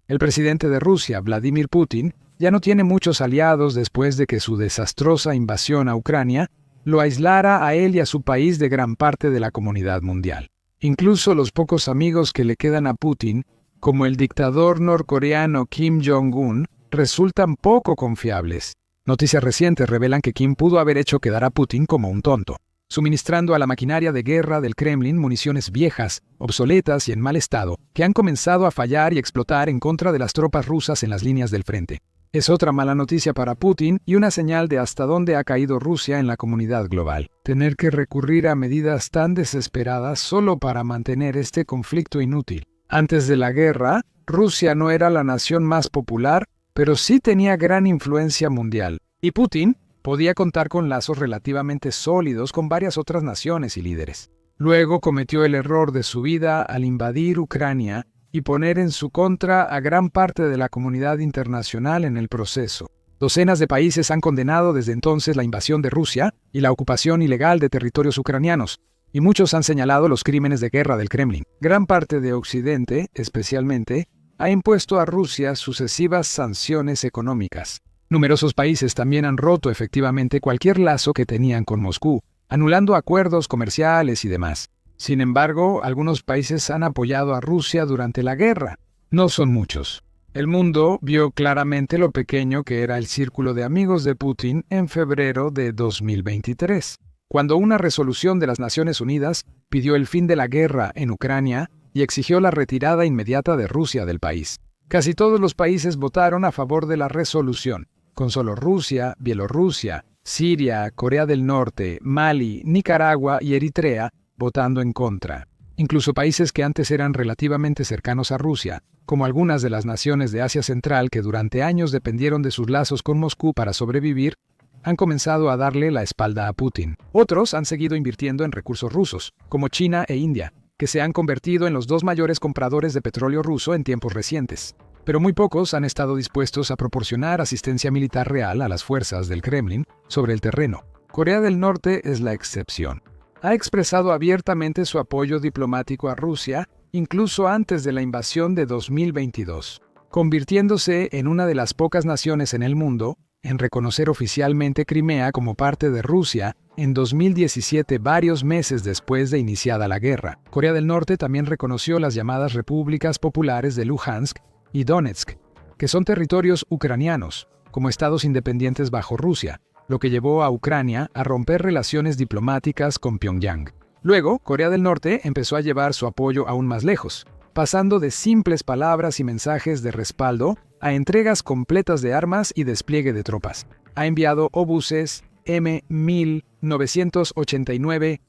El presidente de Rusia, Vladimir Putin, ya no tiene muchos aliados después de que su desastrosa invasión a Ucrania lo aislara a él y a su país de gran parte de la comunidad mundial. Incluso los pocos amigos que le quedan a Putin, como el dictador norcoreano Kim Jong-un, resultan poco confiables. Noticias recientes revelan que Kim pudo haber hecho quedar a Putin como un tonto, suministrando a la maquinaria de guerra del Kremlin municiones viejas, obsoletas y en mal estado, que han comenzado a fallar y explotar en contra de las tropas rusas en las líneas del frente. Es otra mala noticia para Putin y una señal de hasta dónde ha caído Rusia en la comunidad global. Tener que recurrir a medidas tan desesperadas solo para mantener este conflicto inútil. Antes de la guerra, Rusia no era la nación más popular, pero sí tenía gran influencia mundial. Y Putin podía contar con lazos relativamente sólidos con varias otras naciones y líderes. Luego cometió el error de su vida al invadir Ucrania y poner en su contra a gran parte de la comunidad internacional en el proceso. Docenas de países han condenado desde entonces la invasión de Rusia y la ocupación ilegal de territorios ucranianos, y muchos han señalado los crímenes de guerra del Kremlin. Gran parte de Occidente, especialmente, ha impuesto a Rusia sucesivas sanciones económicas. Numerosos países también han roto efectivamente cualquier lazo que tenían con Moscú, anulando acuerdos comerciales y demás. Sin embargo, algunos países han apoyado a Rusia durante la guerra. No son muchos. El mundo vio claramente lo pequeño que era el círculo de amigos de Putin en febrero de 2023, cuando una resolución de las Naciones Unidas pidió el fin de la guerra en Ucrania y exigió la retirada inmediata de Rusia del país. Casi todos los países votaron a favor de la resolución, con solo Rusia, Bielorrusia, Siria, Corea del Norte, Mali, Nicaragua y Eritrea votando en contra. Incluso países que antes eran relativamente cercanos a Rusia, como algunas de las naciones de Asia Central que durante años dependieron de sus lazos con Moscú para sobrevivir, han comenzado a darle la espalda a Putin. Otros han seguido invirtiendo en recursos rusos, como China e India, que se han convertido en los dos mayores compradores de petróleo ruso en tiempos recientes. Pero muy pocos han estado dispuestos a proporcionar asistencia militar real a las fuerzas del Kremlin sobre el terreno. Corea del Norte es la excepción. Ha expresado abiertamente su apoyo diplomático a Rusia, incluso antes de la invasión de 2022, convirtiéndose en una de las pocas naciones en el mundo en reconocer oficialmente Crimea como parte de Rusia en 2017, varios meses después de iniciada la guerra. Corea del Norte también reconoció las llamadas repúblicas populares de Luhansk y Donetsk, que son territorios ucranianos, como estados independientes bajo Rusia, lo que llevó a Ucrania a romper relaciones diplomáticas con Pyongyang. Luego, Corea del Norte empezó a llevar su apoyo aún más lejos, pasando de simples palabras y mensajes de respaldo a entregas completas de armas y despliegue de tropas. Ha enviado obuses M1989,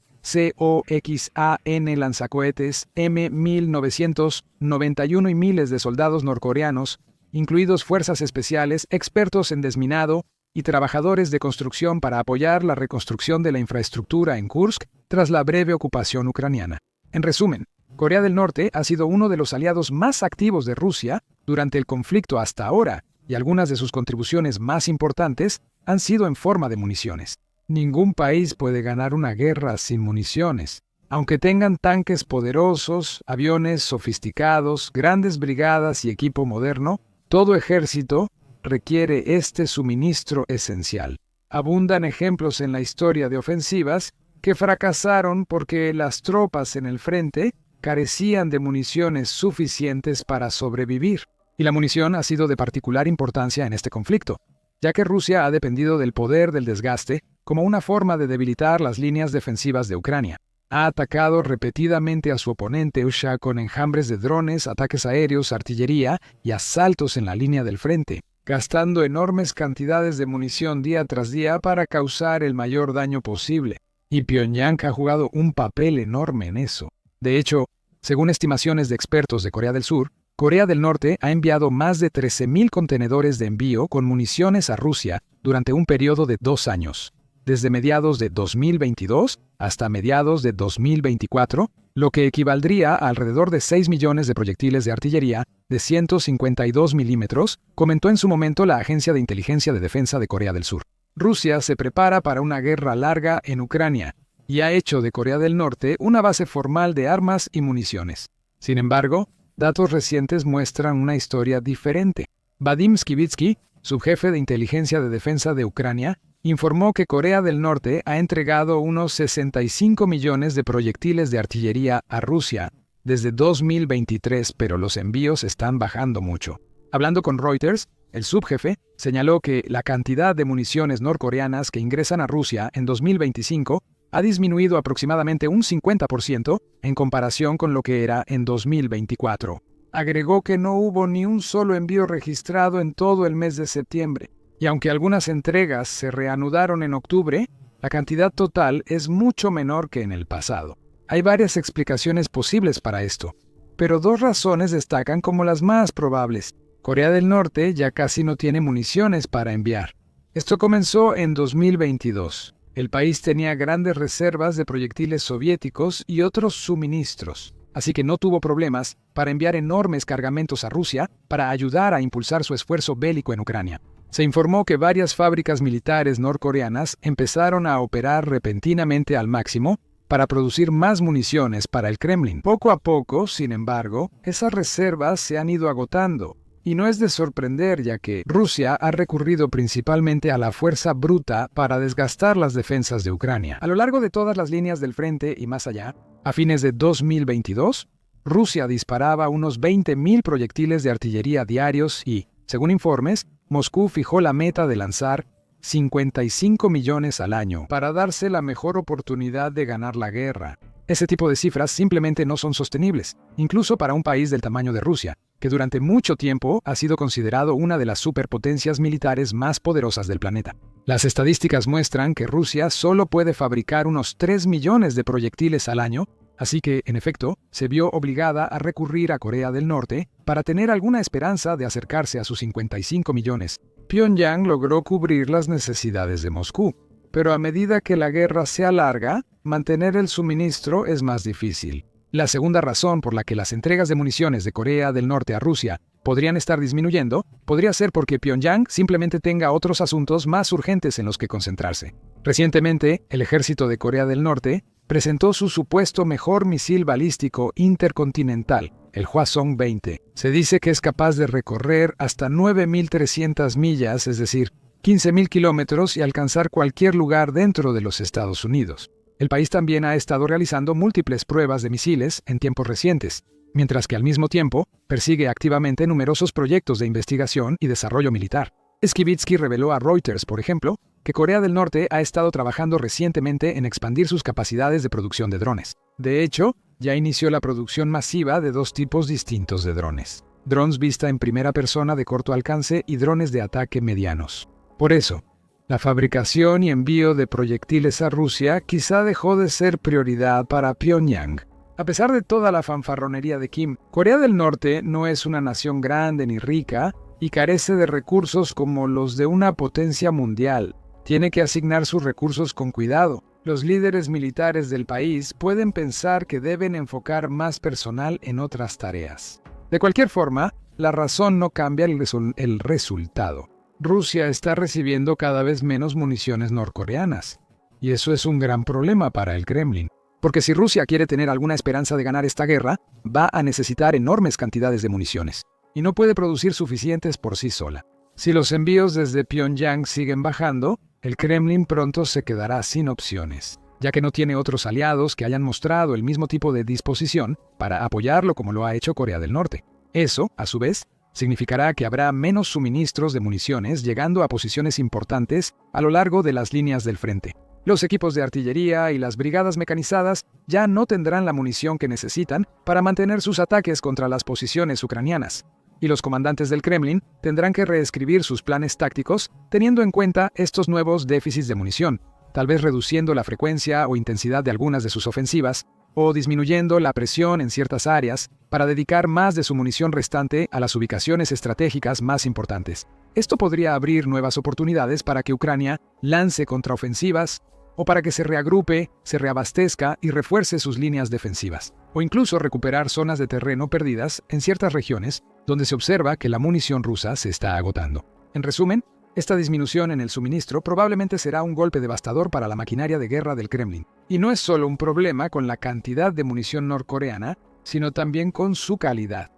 COXAN lanzacohetes M1991 y miles de soldados norcoreanos, incluidos fuerzas especiales, expertos en desminado y trabajadores de construcción para apoyar la reconstrucción de la infraestructura en Kursk tras la breve ocupación ucraniana. En resumen, Corea del Norte ha sido uno de los aliados más activos de Rusia durante el conflicto hasta ahora, y algunas de sus contribuciones más importantes han sido en forma de municiones. Ningún país puede ganar una guerra sin municiones. Aunque tengan tanques poderosos, aviones sofisticados, grandes brigadas y equipo moderno, todo ejército requiere este suministro esencial. Abundan ejemplos en la historia de ofensivas que fracasaron porque las tropas en el frente carecían de municiones suficientes para sobrevivir. Y la munición ha sido de particular importancia en este conflicto, ya que Rusia ha dependido del poder del desgaste como una forma de debilitar las líneas defensivas de Ucrania. Ha atacado repetidamente a su oponente Usha con enjambres de drones, ataques aéreos, artillería y asaltos en la línea del frente, gastando enormes cantidades de munición día tras día para causar el mayor daño posible. Y Pyongyang ha jugado un papel enorme en eso. De hecho, según estimaciones de expertos de Corea del Sur, Corea del Norte ha enviado más de 13,000 contenedores de envío con municiones a Rusia durante un periodo de 2 años, desde mediados de 2022 hasta mediados de 2024, lo que equivaldría a alrededor de 6 millones de proyectiles de artillería de 152 milímetros, comentó en su momento la Agencia de Inteligencia de Defensa de Corea del Sur. Rusia se prepara para una guerra larga en Ucrania y ha hecho de Corea del Norte una base formal de armas y municiones. Sin embargo, datos recientes muestran una historia diferente. Vadim Skibitsky, subjefe de inteligencia de defensa de Ucrania, informó que Corea del Norte ha entregado unos 65 millones de proyectiles de artillería a Rusia desde 2023, pero los envíos están bajando mucho. Hablando con Reuters, el subjefe señaló que la cantidad de municiones norcoreanas que ingresan a Rusia en 2025 ha disminuido aproximadamente un 50% en comparación con lo que era en 2024. Agregó que no hubo ni un solo envío registrado en todo el mes de septiembre, y aunque algunas entregas se reanudaron en octubre, la cantidad total es mucho menor que en el pasado. Hay varias explicaciones posibles para esto, pero dos razones destacan como las más probables. Corea del Norte ya casi no tiene municiones para enviar. Esto comenzó en 2022. El país tenía grandes reservas de proyectiles soviéticos y otros suministros, así que no tuvo problemas para enviar enormes cargamentos a Rusia para ayudar a impulsar su esfuerzo bélico en Ucrania. Se informó que varias fábricas militares norcoreanas empezaron a operar repentinamente al máximo para producir más municiones para el Kremlin. Poco a poco, sin embargo, esas reservas se han ido agotando. Y no es de sorprender, ya que Rusia ha recurrido principalmente a la fuerza bruta para desgastar las defensas de Ucrania. A lo largo de todas las líneas del frente y más allá, a fines de 2022, Rusia disparaba unos 20.000 proyectiles de artillería diarios y, según informes, Moscú fijó la meta de lanzar 55 millones al año para darse la mejor oportunidad de ganar la guerra. Ese tipo de cifras simplemente no son sostenibles, incluso para un país del tamaño de Rusia, que durante mucho tiempo ha sido considerado una de las superpotencias militares más poderosas del planeta. Las estadísticas muestran que Rusia solo puede fabricar unos 3 millones de proyectiles al año, así que, en efecto, se vio obligada a recurrir a Corea del Norte para tener alguna esperanza de acercarse a sus 55 millones. Pyongyang logró cubrir las necesidades de Moscú, pero a medida que la guerra se alarga, mantener el suministro es más difícil. La segunda razón por la que las entregas de municiones de Corea del Norte a Rusia podrían estar disminuyendo podría ser porque Pyongyang simplemente tenga otros asuntos más urgentes en los que concentrarse. Recientemente, el ejército de Corea del Norte presentó su supuesto mejor misil balístico intercontinental, el Hwasong-20. Se dice que es capaz de recorrer hasta 9.300 millas, es decir, 15.000 kilómetros, y alcanzar cualquier lugar dentro de los Estados Unidos. El país también ha estado realizando múltiples pruebas de misiles en tiempos recientes, mientras que al mismo tiempo persigue activamente numerosos proyectos de investigación y desarrollo militar. Skibitsky reveló a Reuters, por ejemplo, que Corea del Norte ha estado trabajando recientemente en expandir sus capacidades de producción de drones. De hecho, ya inició la producción masiva de dos tipos distintos de drones: drones vista en primera persona de corto alcance y drones de ataque medianos. Por eso, la fabricación y envío de proyectiles a Rusia quizá dejó de ser prioridad para Pyongyang. A pesar de toda la fanfarronería de Kim, Corea del Norte no es una nación grande ni rica y carece de recursos como los de una potencia mundial. Tiene que asignar sus recursos con cuidado. Los líderes militares del país pueden pensar que deben enfocar más personal en otras tareas. De cualquier forma, la razón no cambia el resultado. Rusia está recibiendo cada vez menos municiones norcoreanas, y eso es un gran problema para el Kremlin. Porque si Rusia quiere tener alguna esperanza de ganar esta guerra, va a necesitar enormes cantidades de municiones, y no puede producir suficientes por sí sola. Si los envíos desde Pyongyang siguen bajando, el Kremlin pronto se quedará sin opciones, ya que no tiene otros aliados que hayan mostrado el mismo tipo de disposición para apoyarlo como lo ha hecho Corea del Norte. Eso, a su vez, significará que habrá menos suministros de municiones llegando a posiciones importantes a lo largo de las líneas del frente. Los equipos de artillería y las brigadas mecanizadas ya no tendrán la munición que necesitan para mantener sus ataques contra las posiciones ucranianas, y los comandantes del Kremlin tendrán que reescribir sus planes tácticos teniendo en cuenta estos nuevos déficits de munición, tal vez reduciendo la frecuencia o intensidad de algunas de sus ofensivas, o disminuyendo la presión en ciertas áreas para dedicar más de su munición restante a las ubicaciones estratégicas más importantes. Esto podría abrir nuevas oportunidades para que Ucrania lance contraofensivas o para que se reagrupe, se reabastezca y refuerce sus líneas defensivas, o incluso recuperar zonas de terreno perdidas en ciertas regiones donde se observa que la munición rusa se está agotando. En resumen, esta disminución en el suministro probablemente será un golpe devastador para la maquinaria de guerra del Kremlin. Y no es solo un problema con la cantidad de munición norcoreana, sino también con su calidad.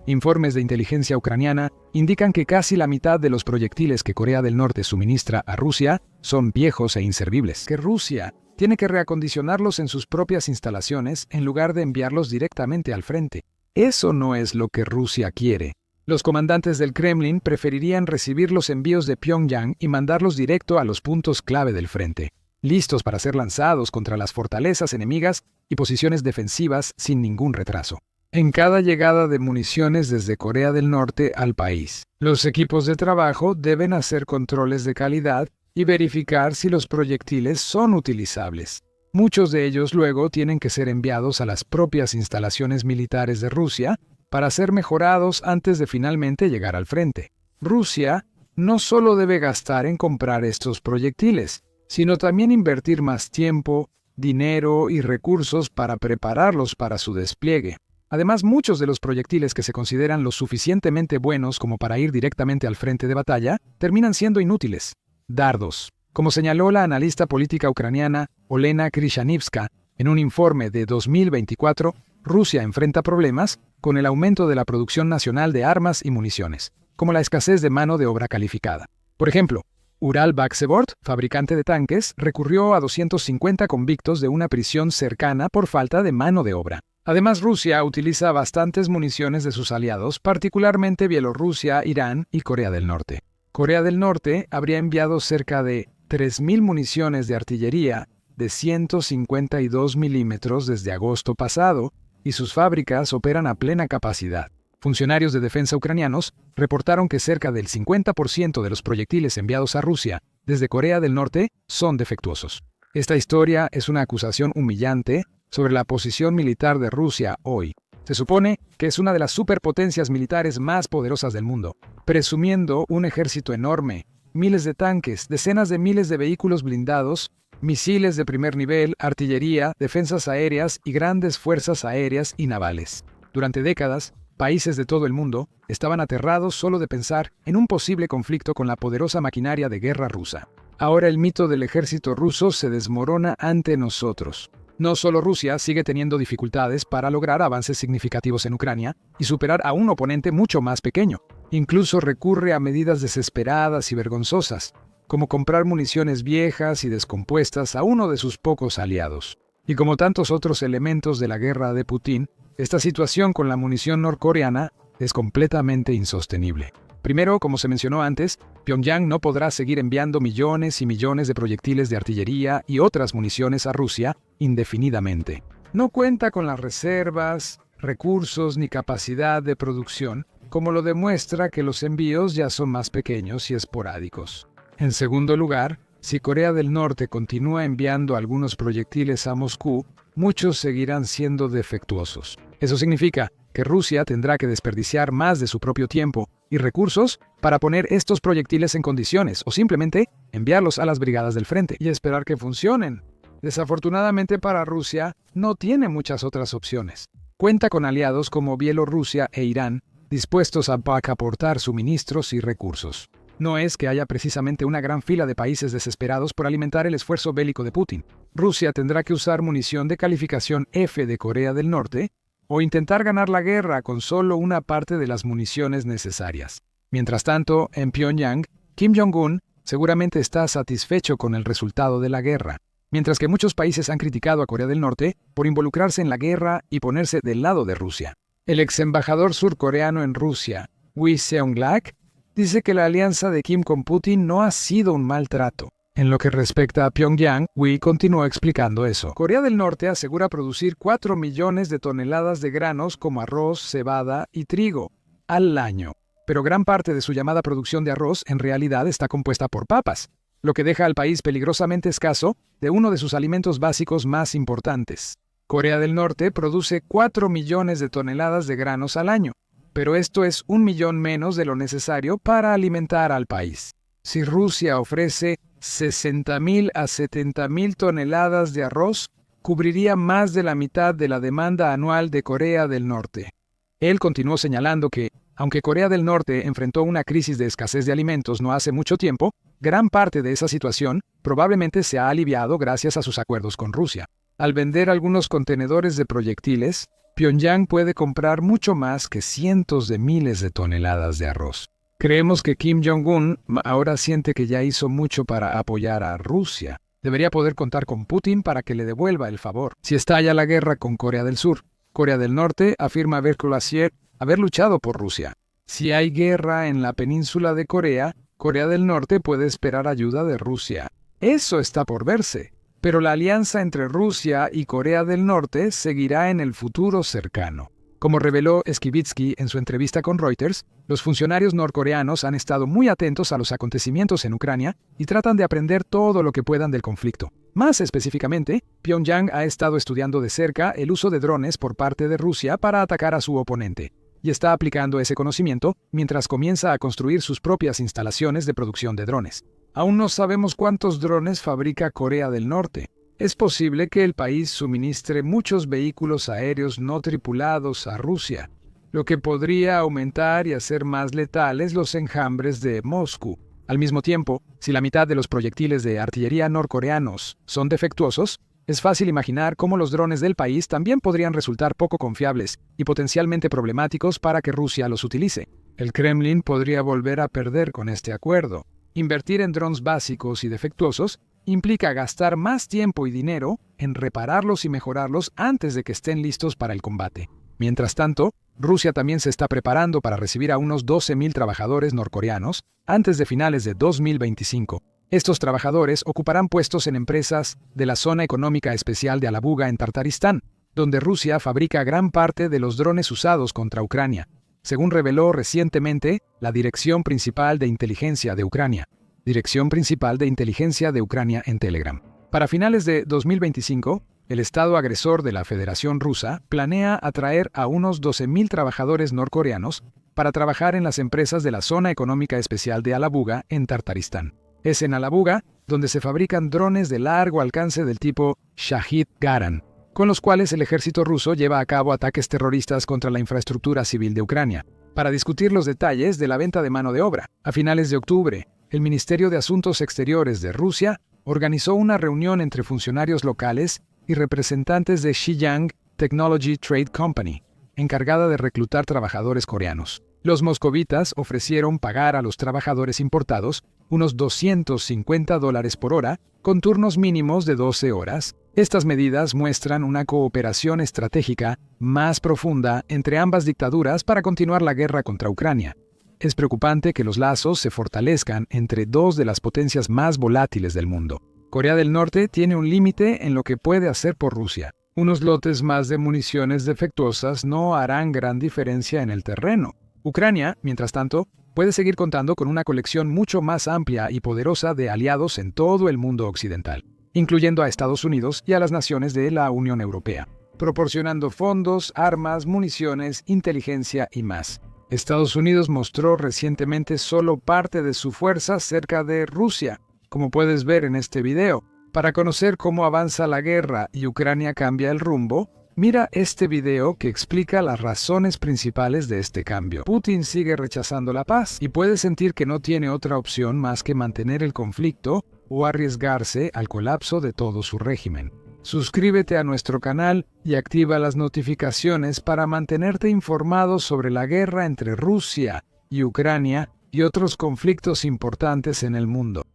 Informes de inteligencia ucraniana indican que casi la mitad de los proyectiles que Corea del Norte suministra a Rusia son viejos e inservibles, que Rusia tiene que reacondicionarlos en sus propias instalaciones en lugar de enviarlos directamente al frente. Eso no es lo que Rusia quiere. Los comandantes del Kremlin preferirían recibir los envíos de Pyongyang y mandarlos directo a los puntos clave del frente, listos para ser lanzados contra las fortalezas enemigas y posiciones defensivas sin ningún retraso. En cada llegada de municiones desde Corea del Norte al país, los equipos de trabajo deben hacer controles de calidad y verificar si los proyectiles son utilizables. Muchos de ellos luego tienen que ser enviados a las propias instalaciones militares de Rusia para ser mejorados antes de finalmente llegar al frente. Rusia no solo debe gastar en comprar estos proyectiles, sino también invertir más tiempo, dinero y recursos para prepararlos para su despliegue. Además, muchos de los proyectiles que se consideran lo suficientemente buenos como para ir directamente al frente de batalla terminan siendo inútiles. Dardos. Como señaló la analista política ucraniana Olena Krishanivska en un informe de 2024, Rusia enfrenta problemas con el aumento de la producción nacional de armas y municiones, como la escasez de mano de obra calificada. Por ejemplo, Uralbaksebort, fabricante de tanques, recurrió a 250 convictos de una prisión cercana por falta de mano de obra. Además, Rusia utiliza bastantes municiones de sus aliados, particularmente Bielorrusia, Irán y Corea del Norte. Corea del Norte habría enviado cerca de 3.000 municiones de artillería de 152 milímetros desde agosto pasado, y sus fábricas operan a plena capacidad. Funcionarios de defensa ucranianos reportaron que cerca del 50% de los proyectiles enviados a Rusia desde Corea del Norte son defectuosos. Esta historia es una acusación humillante sobre la posición militar de Rusia hoy. Se supone que es una de las superpotencias militares más poderosas del mundo, presumiendo un ejército enorme, miles de tanques, decenas de miles de vehículos blindados, misiles de primer nivel, artillería, defensas aéreas y grandes fuerzas aéreas y navales. Durante décadas, países de todo el mundo estaban aterrados solo de pensar en un posible conflicto con la poderosa maquinaria de guerra rusa. Ahora el mito del ejército ruso se desmorona ante nosotros. No solo Rusia sigue teniendo dificultades para lograr avances significativos en Ucrania y superar a un oponente mucho más pequeño. Incluso recurre a medidas desesperadas y vergonzosas, como comprar municiones viejas y descompuestas a uno de sus pocos aliados. Y como tantos otros elementos de la guerra de Putin, esta situación con la munición norcoreana es completamente insostenible. Primero, como se mencionó antes, Pyongyang no podrá seguir enviando millones y millones de proyectiles de artillería y otras municiones a Rusia indefinidamente. No cuenta con las reservas, recursos ni capacidad de producción, como lo demuestra que los envíos ya son más pequeños y esporádicos. En segundo lugar, si Corea del Norte continúa enviando algunos proyectiles a Moscú, muchos seguirán siendo defectuosos. Eso significa que Rusia tendrá que desperdiciar más de su propio tiempo y recursos para poner estos proyectiles en condiciones o simplemente enviarlos a las brigadas del frente y esperar que funcionen. Desafortunadamente para Rusia, no tiene muchas otras opciones. Cuenta con aliados como Bielorrusia e Irán dispuestos a aportar suministros y recursos. No es que haya precisamente una gran fila de países desesperados por alimentar el esfuerzo bélico de Putin. Rusia tendrá que usar munición de calificación F de Corea del Norte o intentar ganar la guerra con solo una parte de las municiones necesarias. Mientras tanto, en Pyongyang, Kim Jong-un seguramente está satisfecho con el resultado de la guerra, mientras que muchos países han criticado a Corea del Norte por involucrarse en la guerra y ponerse del lado de Rusia. El ex embajador surcoreano en Rusia, Wi Seong-lak, dice que la alianza de Kim con Putin no ha sido un mal trato. En lo que respecta a Pyongyang, Wi continuó explicando eso. Corea del Norte asegura producir 4 millones de toneladas de granos como arroz, cebada y trigo al año. Pero gran parte de su llamada producción de arroz en realidad está compuesta por papas, lo que deja al país peligrosamente escaso de uno de sus alimentos básicos más importantes. Corea del Norte produce 4 millones de toneladas de granos al año, pero esto es 1 millón menos de lo necesario para alimentar al país. Si Rusia ofrece 60.000 a 70.000 toneladas de arroz, cubriría más de la mitad de la demanda anual de Corea del Norte. Él continuó señalando que, aunque Corea del Norte enfrentó una crisis de escasez de alimentos no hace mucho tiempo, gran parte de esa situación probablemente se ha aliviado gracias a sus acuerdos con Rusia. Al vender algunos contenedores de proyectiles, Pyongyang puede comprar mucho más que cientos de miles de toneladas de arroz. Creemos que Kim Jong-un ahora siente que ya hizo mucho para apoyar a Rusia. Debería poder contar con Putin para que le devuelva el favor. Si estalla la guerra con Corea del Sur, Corea del Norte afirma haber luchado por Rusia. Si hay guerra en la península de Corea, Corea del Norte puede esperar ayuda de Rusia. Eso está por verse. Pero la alianza entre Rusia y Corea del Norte seguirá en el futuro cercano. Como reveló Skibitsky en su entrevista con Reuters, los funcionarios norcoreanos han estado muy atentos a los acontecimientos en Ucrania y tratan de aprender todo lo que puedan del conflicto. Más específicamente, Pyongyang ha estado estudiando de cerca el uso de drones por parte de Rusia para atacar a su oponente, y está aplicando ese conocimiento mientras comienza a construir sus propias instalaciones de producción de drones. Aún no sabemos cuántos drones fabrica Corea del Norte. Es posible que el país suministre muchos vehículos aéreos no tripulados a Rusia, lo que podría aumentar y hacer más letales los enjambres de Moscú. Al mismo tiempo, si la mitad de los proyectiles de artillería norcoreanos son defectuosos, es fácil imaginar cómo los drones del país también podrían resultar poco confiables y potencialmente problemáticos para que Rusia los utilice. El Kremlin podría volver a perder con este acuerdo. Invertir en drones básicos y defectuosos implica gastar más tiempo y dinero en repararlos y mejorarlos antes de que estén listos para el combate. Mientras tanto, Rusia también se está preparando para recibir a unos 12.000 trabajadores norcoreanos antes de finales de 2025. Estos trabajadores ocuparán puestos en empresas de la Zona Económica Especial de Alabuga en Tartaristán, donde Rusia fabrica gran parte de los drones usados contra Ucrania, según reveló recientemente la Dirección Principal de Inteligencia de Ucrania. Dirección Principal de Inteligencia de Ucrania en Telegram. Para finales de 2025, el Estado agresor de la Federación Rusa planea atraer a unos 12.000 trabajadores norcoreanos para trabajar en las empresas de la Zona Económica Especial de Alabuga en Tartaristán. Es en Alabuga donde se fabrican drones de largo alcance del tipo Shahid Garan, con los cuales el ejército ruso lleva a cabo ataques terroristas contra la infraestructura civil de Ucrania. Para discutir los detalles de la venta de mano de obra, a finales de octubre, el Ministerio de Asuntos Exteriores de Rusia organizó una reunión entre funcionarios locales y representantes de Xiyang Technology Trade Company, encargada de reclutar trabajadores coreanos. Los moscovitas ofrecieron pagar a los trabajadores importados unos $250 por hora, con turnos mínimos de 12 horas. Estas medidas muestran una cooperación estratégica más profunda entre ambas dictaduras para continuar la guerra contra Ucrania. Es preocupante que los lazos se fortalezcan entre dos de las potencias más volátiles del mundo. Corea del Norte tiene un límite en lo que puede hacer por Rusia. Unos lotes más de municiones defectuosas no harán gran diferencia en el terreno. Ucrania, mientras tanto, puede seguir contando con una colección mucho más amplia y poderosa de aliados en todo el mundo occidental, incluyendo a Estados Unidos y a las naciones de la Unión Europea, proporcionando fondos, armas, municiones, inteligencia y más. Estados Unidos mostró recientemente solo parte de su fuerza cerca de Rusia, como puedes ver en este video. Para conocer cómo avanza la guerra y Ucrania cambia el rumbo, mira este video que explica las razones principales de este cambio. Putin sigue rechazando la paz y puede sentir que no tiene otra opción más que mantener el conflicto o arriesgarse al colapso de todo su régimen. Suscríbete a nuestro canal y activa las notificaciones para mantenerte informado sobre la guerra entre Rusia y Ucrania y otros conflictos importantes en el mundo.